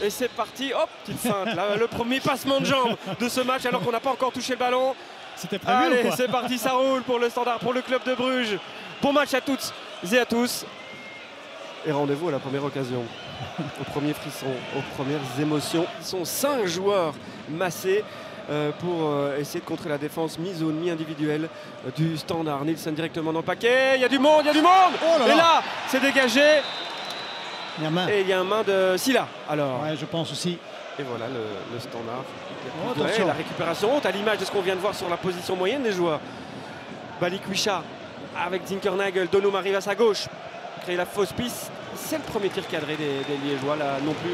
Et c'est parti, hop, petite feinte. Là, le premier passement de jambe de ce match alors qu'on n'a pas encore touché le ballon. C'était prévu. Allez, c'est parti, ça roule pour le Standard, pour le club de Bruges. Bon match à toutes et à tous. Et rendez-vous à la première occasion, au premier frisson, aux premières émotions. Ils sont 5 joueurs massés pour essayer de contrer la défense mi-zone, mi-individuelle du Standard. Nielsen directement dans le paquet, il y a du monde, il y a du monde. Oh là là. Et là, c'est dégagé. Il y a main. Et il y a un main de Silla. Alors, Ouais, je pense aussi. et voilà le Standard. Oh, attention. La récupération haute à l'image de ce qu'on vient de voir sur la position moyenne des joueurs. Balikwisha avec Zinkernagel. Donum arrive à sa gauche. Créer la fausse piste. C'est le premier tir cadré des Liégeois là non plus.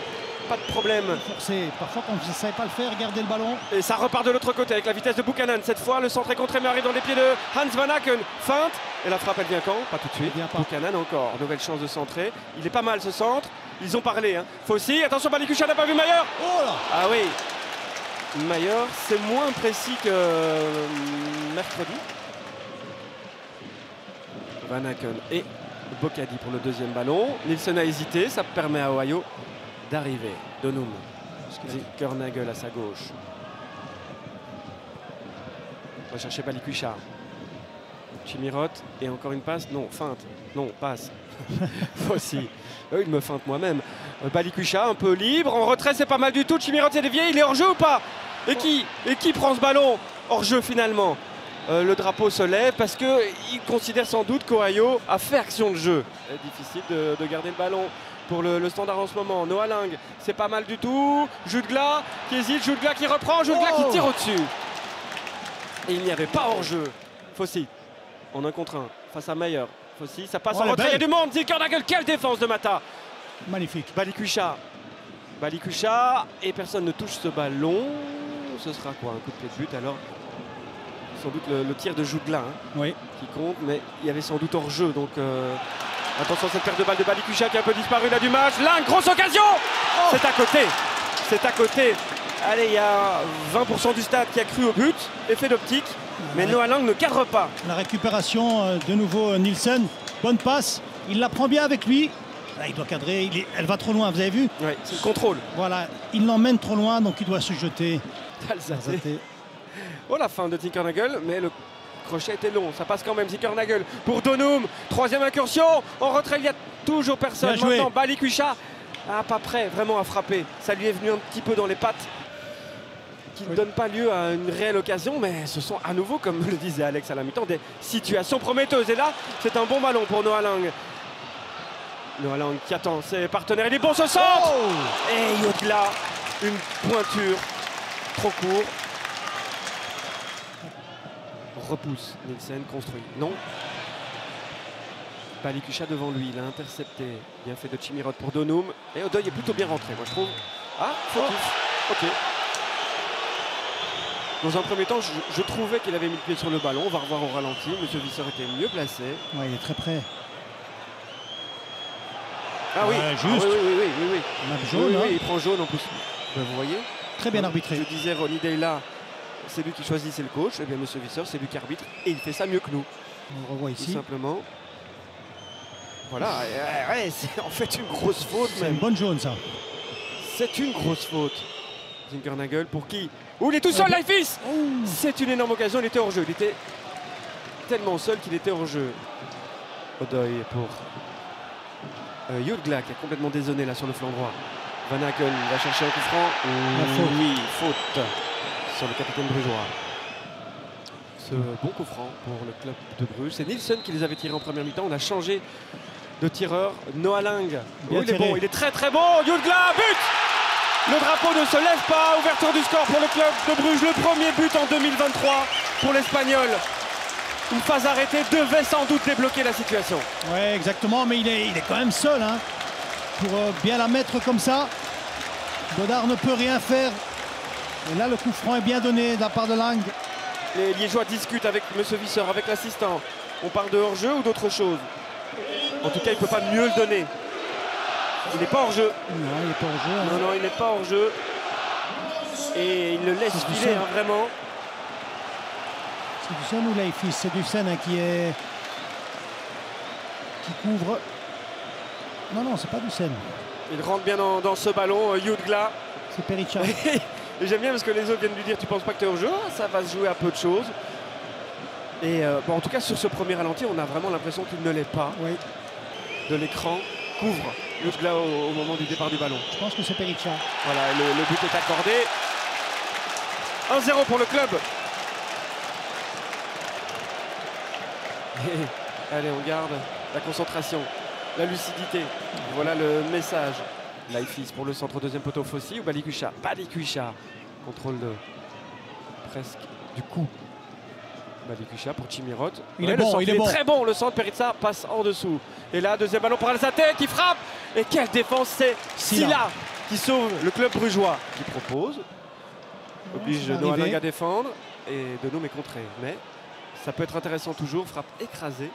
Pas de problème. Forcé. Parfois, quand je ne savais pas le faire, garder le ballon. Et ça repart de l'autre côté avec la vitesse de Buchanan. Cette fois, le centre est contré mais arrive dans les pieds de Hans Van Aken. Feinte. Et la frappe, elle vient quand? Pas tout de suite. Elle vient pas. Buchanan encore. Nouvelle chance de centrer. Il est pas mal ce centre. Ils ont parlé. Hein. Fossi. Attention, Balikwisha n'a pas vu Mayer. Oh là. Ah oui. Mayer, c'est moins précis que mercredi. Van Aken et Bocadi pour le deuxième ballon. Nielsen a hésité. Ça permet à Ohio d'arriver. Donum. Zinkernagel à sa gauche. On va chercher Balikwisha. Chimirot et encore une passe. Non, feinte. Non, passe. Aussi. Il me feinte moi-même. Balikwisha un peu libre. En retrait, c'est pas mal du tout. Chimirot s'est dévié. Il est hors jeu ou pas? Et qui prend ce ballon? Hors jeu finalement. Le drapeau se lève parce qu'il considère sans doute qu'Ohio a fait action de jeu. Difficile de garder le ballon pour le Standard en ce moment. Noah Lang, c'est pas mal du tout. Jutgla qui hésite, Jutgla qui reprend, Jutgla qui tire au-dessus. Et il n'y avait pas hors-jeu. Fossi, en 1 contre 1, face à Mayer. Fossi, ça passe en retrait, il y a du monde. Zinkernagel, quelle défense de Mata. Magnifique. Balikwisha, et personne ne touche ce ballon. Ce sera quoi? Un coup de pied de but alors? Sans doute le tir de Jutgla Oui. qui compte, mais il y avait sans doute hors-jeu. Donc attention, cette perte de balle de Balikwisha qui a un peu disparu là du match. Là, une grosse occasion. C'est à côté. C'est à côté. Allez, il y a 20% du stade qui a cru au but. Effet d'optique. Mais Noah Lang ne cadre pas. La récupération de nouveau Nielsen. Bonne passe. Il la prend bien avec lui. Là, il doit cadrer. Elle va trop loin, vous avez vu? Oui, c'est le contrôle. Voilà. Il l'emmène trop loin, donc il doit se jeter. Alsaté. Oh, la fin de Zinkernagel, mais le crochet était long. Ça passe quand même. Zinkernagel pour Donum. 3e incursion. En retrait, il n'y a toujours personne. Maintenant, Balikwisha. Ah, pas prêt vraiment à frapper. Ça lui est venu un petit peu dans les pattes. Qui ne donne pas lieu à une réelle occasion, mais ce sont à nouveau, comme le disait Alex à la mi-temps, des situations prometteuses. Et là, c'est un bon ballon pour Noah Lang. Noah Lang qui attend ses partenaires. Il est bon ce centre. Et Jutgla, une pointure trop court. Repousse. Nielsen construit. Non. Balikwisha devant lui. Il a intercepté. Bien fait de Chimirot pour Donum. Et Odoi est plutôt bien rentré, moi je trouve. Ah, fautif. Ok. Dans un premier temps, je trouvais qu'il avait mis le pied sur le ballon. On va revoir au ralenti. Monsieur Visser était mieux placé. Ouais, il est très près. Ah oui, juste. oui. Jaune, oui, il prend jaune en plus. Ben, vous voyez. Très bien arbitré. Je disais, Ronny Deila, c'est lui qui choisit, c'est le coach. Et bien, Monsieur Visser, c'est lui qui arbitre. Et il fait ça mieux que nous. On le revoit ici. Tout simplement. Voilà. Ouais, c'est en fait une grosse faute. C'est une bonne jaune, ça. C'est une grosse faute. Zinkernagel pour qui? Où il est tout seul, Leifis. C'est une énorme occasion, il était hors jeu. Il était tellement seul qu'il était hors jeu. Odoi pour Jutgla qui a complètement désonné là sur le flanc droit. Van Aken va chercher un coup franc. Oui, faute sur le capitaine brugeois. Ce bon coup franc pour le club de Bruges. C'est Nielsen qui les avait tirés en première mi-temps. On a changé de tireur. Noah Lang. Il est bon, il est très très bon. Jutgla, but. Le drapeau ne se lève pas. Ouverture du score pour le club de Bruges. Le premier but en 2023 pour l'Espagnol. Une phase arrêtée devait sans doute débloquer la situation. Oui, exactement, mais il est quand même seul. Hein, pour bien la mettre comme ça. Godard ne peut rien faire. Et là, le coup franc est bien donné de la part de Lang. Les Liégeois discutent avec M. Visser, avec l'assistant. On parle de hors-jeu ou d'autre chose? En tout cas, il ne peut pas mieux le donner. Il n'est pas hors-jeu. Non, il n'est pas hors-jeu. Hein. Non, il n'est pas hors-jeu. Et il le laisse filer, hein, vraiment. C'est Dussen ou Leifis? C'est Dussen hein, qui couvre. Non, c'est pas Dussen. Il rentre bien dans ce ballon, Jutgla. C'est Perica. Et j'aime bien parce que les autres viennent lui dire tu penses pas que tu es au jeu, ça va se jouer à peu de choses. Et bon, en tout cas sur ce premier ralenti, on a vraiment l'impression qu'il ne l'est pas. Oui. De l'écran couvre Jutgla au moment du départ du ballon. Je pense que c'est Perica. Voilà, le but est accordé. 1-0 pour le club. Et, allez, on garde la concentration, la lucidité. Voilà le message. Laïfis pour le centre, deuxième poteau, Fossi ou Balikwisha. Balikwisha, contrôle presque du coup. Balikwisha pour Chimirot. Il est bon, il est bon. Très bon, le centre, Peritsa passe en dessous. Et là, deuxième ballon pour Alzate qui frappe. Et quelle défense, c'est Silla qui sauve le club brugeois. Qui propose, oblige Noah Lang à défendre et Denhomme est contré. Mais ça peut être intéressant toujours, frappe écrasée.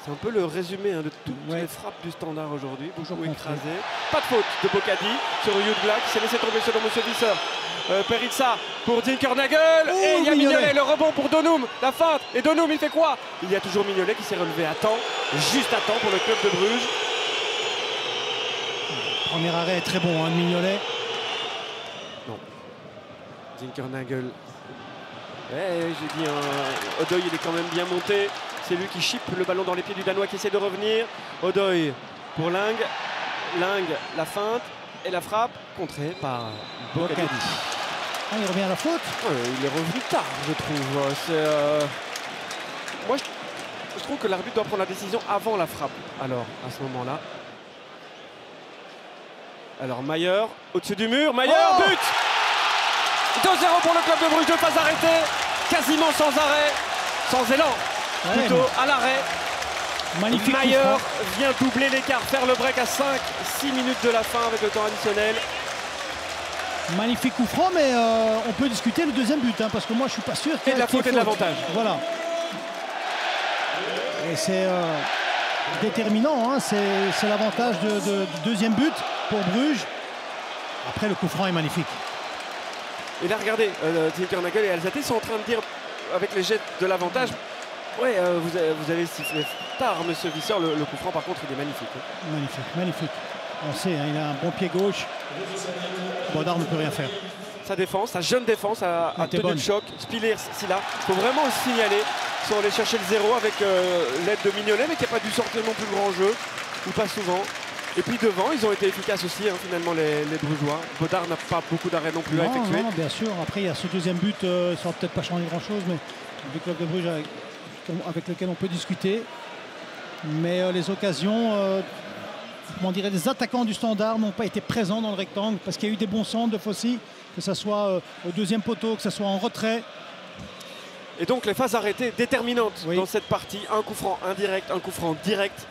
C'est un peu le résumé de toutes les frappes du Standard aujourd'hui. Beaucoup écrasé. Pas de faute de Bocadi sur Jutgla qui s'est laissé tomber selon Monsieur Visser. Peritsa pour Zinkernagel. Et il y a Mignolet, le rebond pour Denhomme. La feinte. Et Denhomme, il fait quoi? Il y a toujours Mignolet qui s'est relevé à temps. Juste à temps pour le club de Bruges. Le premier arrêt est très bon, de Mignolet. Non. Zinkernagel. J'ai dit, Odoi, il est quand même bien monté. C'est lui qui chippe le ballon dans les pieds du Danois qui essaie de revenir. Odoi pour Lang. Lang, la feinte et la frappe contrée par Bocadi. Il revient à la faute. Il est revenu tard, je trouve. Moi, je trouve que l'arbitre doit prendre la décision avant la frappe. Alors, à ce moment-là. Alors, Mayer, au-dessus du mur. Mayer, but 2-0 pour le club de Bruges, deux phases arrêtées. Quasiment sans arrêt, sans élan. Plutôt à l'arrêt. Magnifique. Mayer vient doubler l'écart, faire le break à 5-6 minutes de la fin avec le temps additionnel. Magnifique coup franc, mais on peut discuter le deuxième but, parce que moi je suis pas sûr qu'il y ait de la faute et de l'avantage. Voilà. Et c'est déterminant, c'est l'avantage du deuxième but pour Bruges. Après, le coup franc est magnifique. Et là, regardez, Zinkernagel et Alzate sont en train de dire, avec les jets de l'avantage, vous avez sifflé tard, Monsieur Visser. Le coup franc, par contre, il est magnifique. Magnifique, magnifique. On sait, il a un bon pied gauche. Bodard ne peut rien faire. Sa défense, sa jeune défense a tenu le choc. Spiller, Silla, il faut vraiment le signaler. Ils sont allés chercher le 0 avec l'aide de Mignolet, mais qui n'a pas dû sortir non plus grand jeu, ou pas souvent. Et puis devant, ils ont été efficaces aussi, finalement, les Brugeois. Bodard n'a pas beaucoup d'arrêts non plus à effectuer. Non, bien sûr. Après, il y a ce deuxième but, ça ne va peut-être pas changer grand-chose, mais du club de Bruges avec lequel on peut discuter. Mais les occasions, les attaquants du Standard n'ont pas été présents dans le rectangle parce qu'il y a eu des bons centres de Fossi, que ce soit au deuxième poteau, que ce soit en retrait. Et donc les phases arrêtées déterminantes dans cette partie. Un coup franc indirect, un coup franc direct.